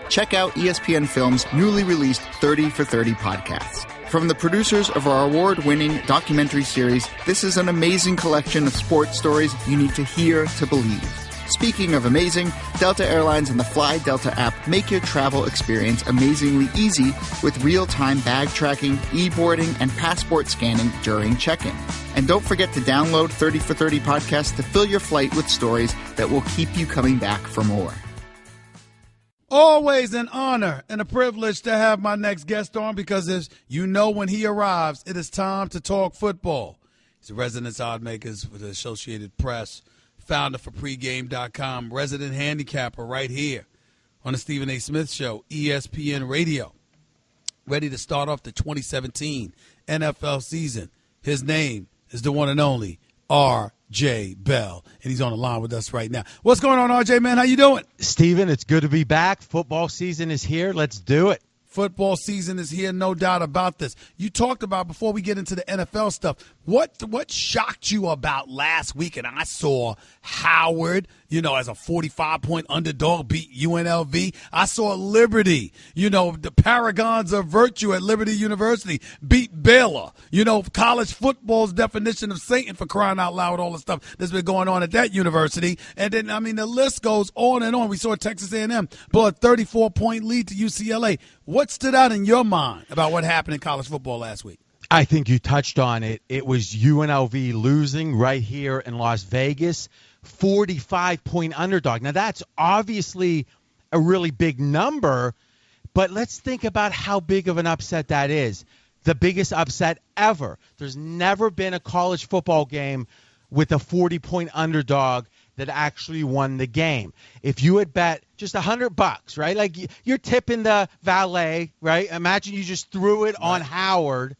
check out ESPN Films' newly released 30 for 30 podcasts. From the producers of our award-winning documentary series, this is an amazing collection of sports stories you need to hear to believe. Speaking of amazing, Delta Airlines and the Fly Delta app make your travel experience amazingly easy with real-time bag tracking, e-boarding, and passport scanning during check-in. And don't forget to download 30 for 30 podcasts to fill your flight with stories that will keep you coming back for more. Always an honor and a privilege to have my next guest on, because as you know, when he arrives, it is time to talk football. He's a resident odd makers for the Associated Press, founder for pregame.com, resident handicapper right here on the Stephen A. Smith Show, ESPN Radio. Ready to start off the 2017 NFL season. His name is the one and only R.J. Bell, and he's on the line with us right now. What's going on, R.J., man? How you doing? Stephen, it's good to be back. Football season is here. Let's do it. Football season is here, no doubt about this. You talked about, before we get into the NFL stuff, what shocked you about last week? And I saw Howard, as a 45-point underdog beat UNLV. I saw Liberty, the paragons of virtue at Liberty University beat Baylor. College football's definition of Satan, for crying out loud, all the stuff that's been going on at that university. And then, the list goes on and on. We saw Texas A&M blow a 34-point lead to UCLA. What stood out in your mind about what happened in college football last week? I think you touched on it. It was UNLV losing right here in Las Vegas, 45-point underdog. Now, that's obviously a really big number, but let's think about how big of an upset that is. The biggest upset ever. There's never been a college football game with a 40-point underdog that actually won the game. If you had bet just $100, right? Like you're tipping the valet, right? Imagine you just threw it on Howard.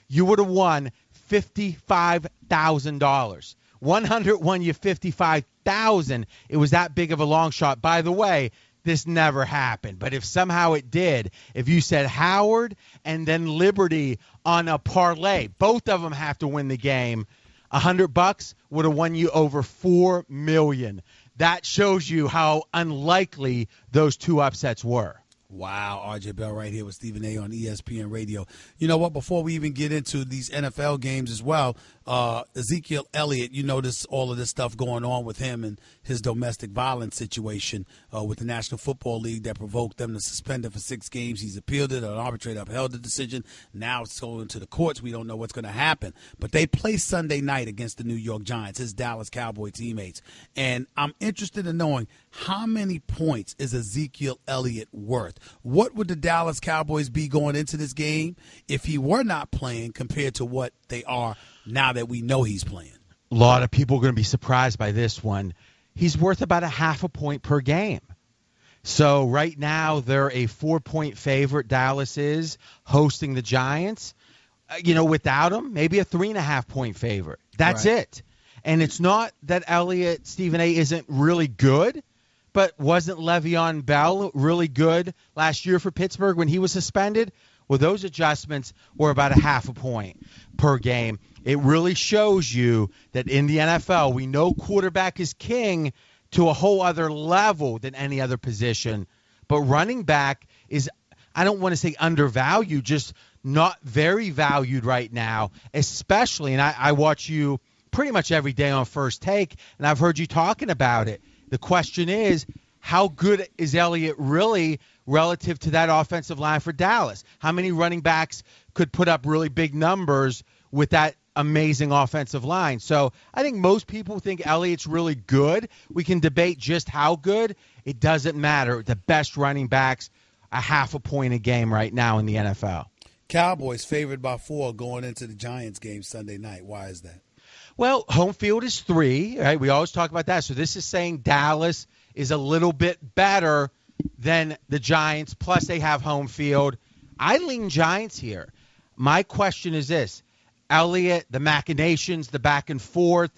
You would have won $55,000. 100 won you $55,000. It was that big of a long shot. By the way, this never happened. But if somehow it did, if you said Howard and then Liberty on a parlay, both of them have to win the game, $100 would have won you over $4 million. That shows you how unlikely those two upsets were. Wow, R.J. Bell right here with Stephen A. on ESPN Radio. You know what? Before we even get into these NFL games as well, Ezekiel Elliott, all of this stuff going on with him and his domestic violence situation with the National Football League that provoked them to suspend him for 6 games. He's appealed it. An arbitrator upheld the decision. Now it's going to the courts. We don't know what's going to happen. But they play Sunday night against the New York Giants, his Dallas Cowboy teammates. And I'm interested in knowing, how many points is Ezekiel Elliott worth? What would the Dallas Cowboys be going into this game if he were not playing compared to what they are now that we know he's playing? A lot of people are going to be surprised by this one. He's worth about 0.5 point per game. So right now they're a 4-point favorite. Dallas is hosting the Giants. Without him, maybe a 3.5 point favorite. That's right. It. And it's not that Elliott, Stephen A., isn't really good. But wasn't Le'Veon Bell really good last year for Pittsburgh when he was suspended? Well, those adjustments were about 0.5 point per game. It really shows you that in the NFL, we know quarterback is king to a whole other level than any other position. But running back is, I don't want to say undervalued, just not very valued right now, especially, and I watch you pretty much every day on First Take, and I've heard you talking about it. The question is, how good is Elliott really relative to that offensive line for Dallas? How many running backs could put up really big numbers with that amazing offensive line? So I think most people think Elliott's really good. We can debate just how good. It doesn't matter. The best running backs, 0.5 point a game right now in the NFL. Cowboys favored by 4 going into the Giants game Sunday night. Why is that? Well, home field is 3, right? We always talk about that. So this is saying Dallas is a little bit better than the Giants, plus they have home field. I lean Giants here. My question is this. Elliott, the machinations, the back and forth,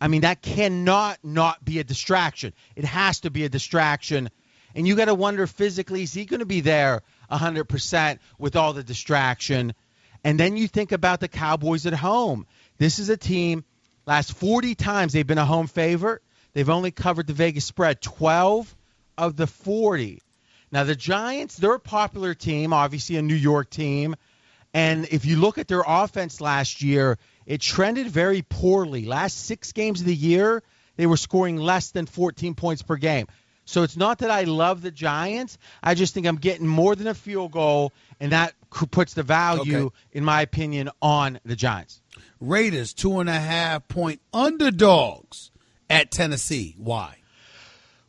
that cannot not be a distraction. It has to be a distraction. And you got to wonder physically, is he going to be there 100% with all the distraction? And then you think about the Cowboys at home. This is a team, last 40 times they've been a home favorite. They've only covered the Vegas spread 12 of the 40. Now, the Giants, they're a popular team, obviously a New York team. And if you look at their offense last year, it trended very poorly. Last 6 games of the year, they were scoring less than 14 points per game. So it's not that I love the Giants. I just think I'm getting more than a field goal, and that puts the value, in my opinion, on the Giants. Raiders, 2.5-point underdogs at Tennessee. Why?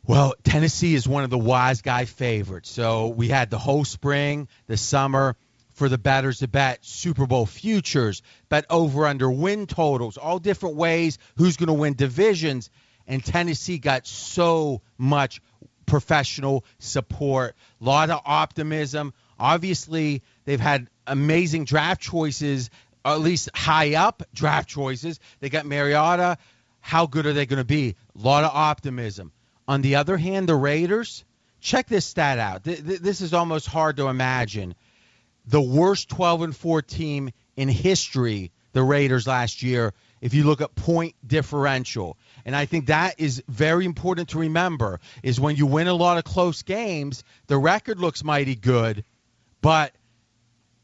Well, Tennessee is one of the wise guy favorites. So we had the whole spring, the summer, for the bettors to bet Super Bowl futures, bet over-under win totals, all different ways, who's going to win divisions. And Tennessee got so much professional support, a lot of optimism. Obviously, they've had amazing draft choices, or at least high-up draft choices. They got Mariota. How good are they going to be? A lot of optimism. On the other hand, the Raiders, check this stat out. This is almost hard to imagine. The worst 12-4 team in history, the Raiders last year, if you look at point differential. And I think that is very important to remember, is when you win a lot of close games, the record looks mighty good, but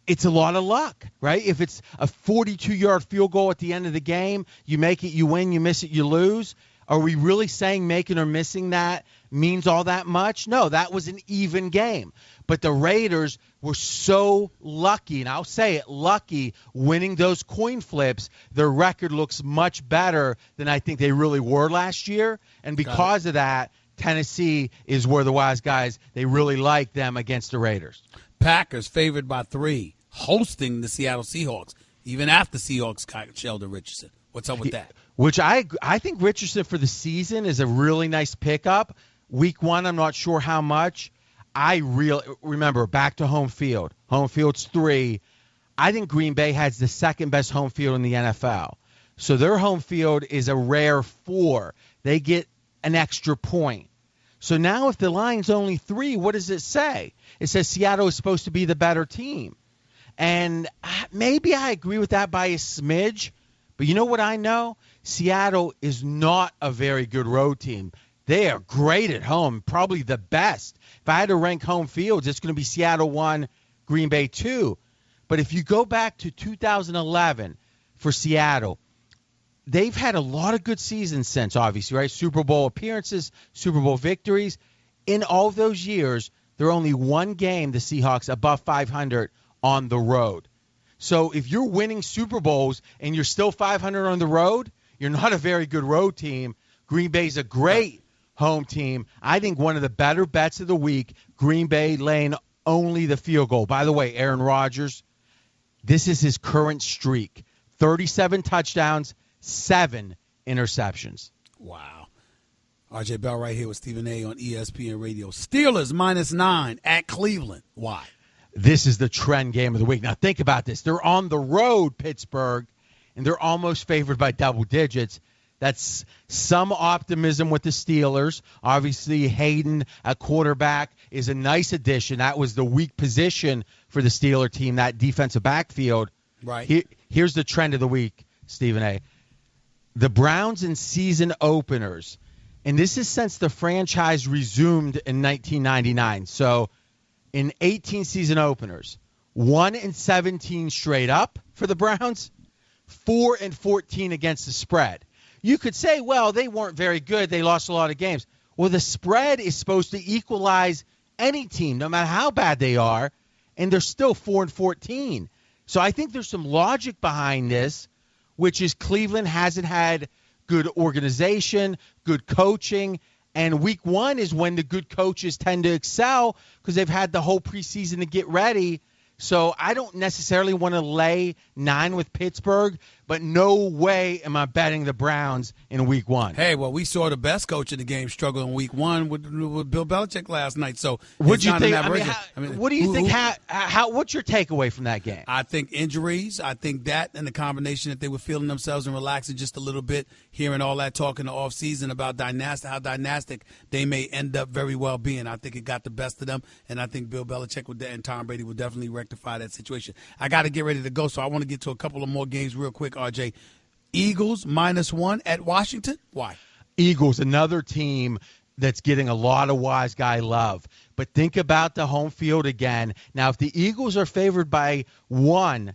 it's a lot of luck, right? If it's a 42-yard field goal at the end of the game, you make it, you win, you miss it, you lose. Are we really saying making or missing that means all that much? No, that was an even game. But the Raiders were so lucky, and I'll say it, lucky, winning those coin flips. Their record looks much better than I think they really were last year. And because of that, Tennessee is where the wise guys, they really like them against the Raiders. Packers favored by 3, hosting the Seattle Seahawks, even after Seahawks got Sheldon Richardson. What's up with that? Which I think Richardson for the season is a really nice pickup. Week 1, I'm not sure how much. I remember back to home field. Home field's 3. I think Green Bay has the second best home field in the NFL. So their home field is a rare 4. They get an extra point. So now if the line's only 3, what does it say? It says Seattle is supposed to be the better team. And maybe I agree with that by a smidge. But you know what I know? Seattle is not a very good road team. They are great at home, probably the best. If I had to rank home fields, it's going to be Seattle 1, Green Bay 2. But if you go back to 2011 for Seattle, they've had a lot of good seasons since, obviously, right? Super Bowl appearances, Super Bowl victories. In all of those years, there are only one game, the Seahawks, above 500 on the road. So if you're winning Super Bowls and you're still 500 on the road, you're not a very good road team. Green Bay's a great home team. I think one of the better bets of the week, Green Bay laying only the field goal. By the way, Aaron Rodgers, this is his current streak. 37 touchdowns, 7 interceptions. Wow. RJ Bell right here with Stephen A. on ESPN Radio. Steelers -9 at Cleveland. Why? This is the trend game of the week. Now, think about this. They're on the road, Pittsburgh, and they're almost favored by double digits. That's some optimism with the Steelers. Obviously, Hayden at quarterback is a nice addition. That was the weak position for the Steeler team, that defensive backfield. Right. Here's the trend of the week, Stephen A. The Browns in season openers, and this is since the franchise resumed in 1999. So, in 18 season openers, 1-17 straight up for the Browns, 4-14 against the spread. You could say, well, they weren't very good. They lost a lot of games. Well, the spread is supposed to equalize any team, no matter how bad they are, and they're still 4-14. So I think there's some logic behind this, which is Cleveland hasn't had good organization, good coaching, and week 1 is when the good coaches tend to excel because they've had the whole preseason to get ready. So I don't necessarily want to lay 9 with Pittsburgh, but no way am I betting the Browns in week 1. Hey, well, we saw the best coach in the game struggle in week 1 with Bill Belichick last night. So what do you think? What do you think? What's your takeaway from that game? I think injuries. I think that and the combination that they were feeling themselves and relaxing just a little bit, hearing all that talk in the offseason about how dynastic they may end up very well being. I think it got the best of them, and I think Bill Belichick and Tom Brady will definitely rectify that situation. I got to get ready to go, so I want to get to a couple of more games real quick, RJ. Eagles -1 at Washington. Why? Eagles, another team that's getting a lot of wise guy love. But think about the home field again. Now, if the Eagles are favored by 1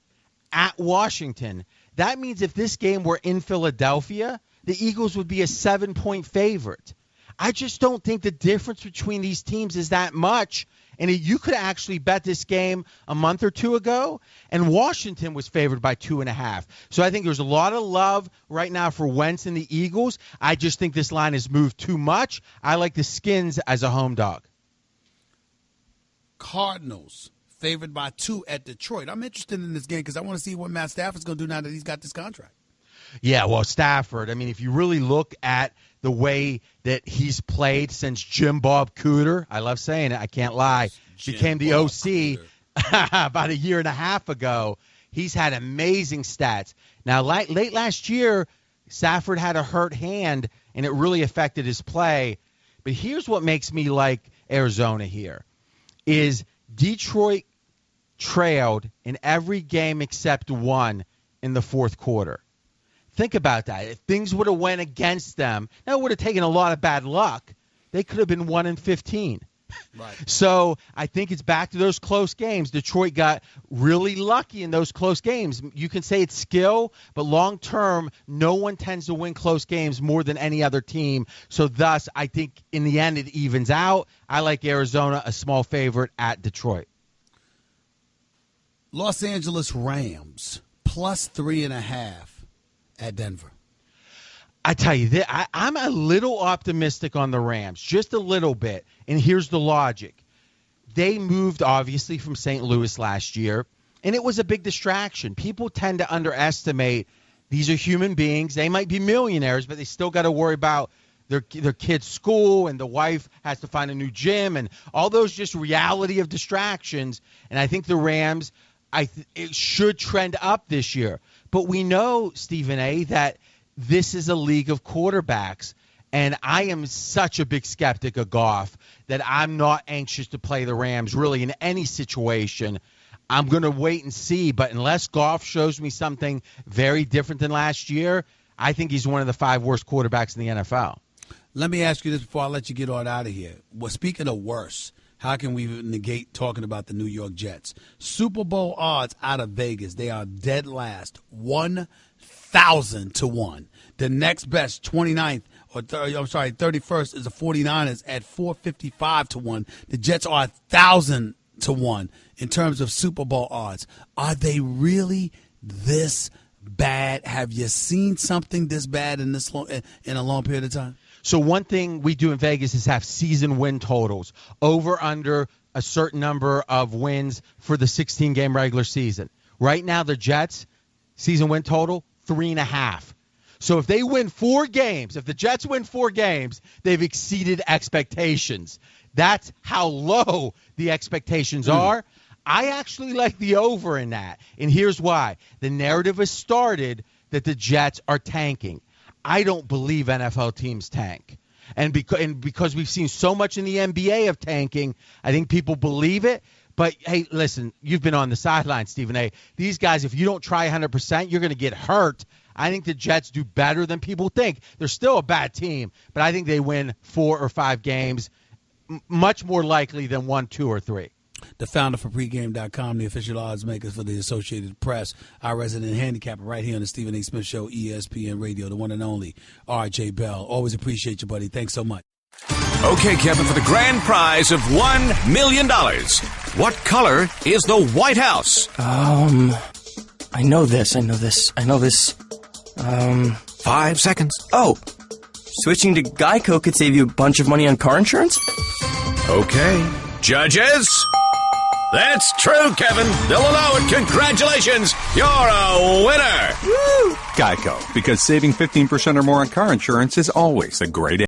at Washington, that means if this game were in Philadelphia, the Eagles would be a 7-point favorite. I just don't think the difference between these teams is that much. And you could actually bet this game a month or two ago, and Washington was favored by 2.5. So I think there's a lot of love right now for Wentz and the Eagles. I just think this line has moved too much. I like the Skins as a home dog. Cardinals favored by 2 at Detroit. I'm interested in this game because I want to see what Matt Stafford's going to do now that he's got this contract. Yeah, well, Stafford, I mean, if you really look at the way that he's played since Jim Bob Cooter, I love saying it, I can't lie, became the OC about a year and a half ago, he's had amazing stats. Now, late last year, Stafford had a hurt hand, and it really affected his play. But here's what makes me like Arizona here, is Detroit trailed in every game except one in the fourth quarter. Think about that. If things would have went against them, now it would have taken a lot of bad luck. They could have been 1-15. Right. So I think it's back to those close games. Detroit got really lucky in those close games. You can say it's skill, but long term, no one tends to win close games more than any other team. So thus, I think in the end it evens out. I like Arizona, a small favorite at Detroit. Los Angeles Rams plus 3.5 at Denver. I tell you, I'm a little optimistic on the Rams, just a little bit. And here's the logic. They moved, obviously, from St. Louis last year, and it was a big distraction. People tend to underestimate these are human beings. They might be millionaires, but they still got to worry about their kid's school, and the wife has to find a new gym, and all those just reality of distractions. And I think the Rams, it should trend up this year. But we know, Stephen A., that this is a league of quarterbacks, and I am such a big skeptic of Goff that I'm not anxious to play the Rams really in any situation. I'm going to wait and see, but unless Goff shows me something very different than last year, I think he's one of the 5 worst quarterbacks in the NFL. Let me ask you this before I let you get on out of here. Well, speaking of worse, how can we negate talking about the New York Jets? Super Bowl odds out of Vegas, they are dead last, 1,000 to 1. The next best, 31st, is the 49ers at 455 to 1. The Jets are 1,000 to 1 in terms of Super Bowl odds. Are they really this bad? Have you seen something this bad in a long period of time? So one thing we do in Vegas is have season win totals, over under a certain number of wins for the 16-game regular season. Right now, the Jets, season win total, 3.5. So if they win 4 games, if the Jets win 4 games, they've exceeded expectations. That's how low the expectations are. I actually like the over in that, and here's why. The narrative has started that the Jets are tanking. I don't believe NFL teams tank. And because we've seen so much in the NBA of tanking, I think people believe it. But, hey, listen, you've been on the sideline, Stephen A. These guys, if you don't try 100%, you're going to get hurt. I think the Jets do better than people think. They're still a bad team, but I think they win 4 or 5 games, much more likely than 1, 2, or 3. The founder for pregame.com, the official odds maker for the Associated Press, our resident handicapper right here on the Stephen A. Smith Show, ESPN Radio, the one and only R.J. Bell. Always appreciate you, buddy. Thanks so much. Okay, Kevin, for the grand prize of $1 million, what color is the White House? I know this. 5 seconds. Oh, switching to Geico could save you a bunch of money on car insurance? Okay. Judges? That's true, Kevin. They'll allow it. Congratulations. You're a winner. Woo! Geico, because saving 15% or more on car insurance is always a great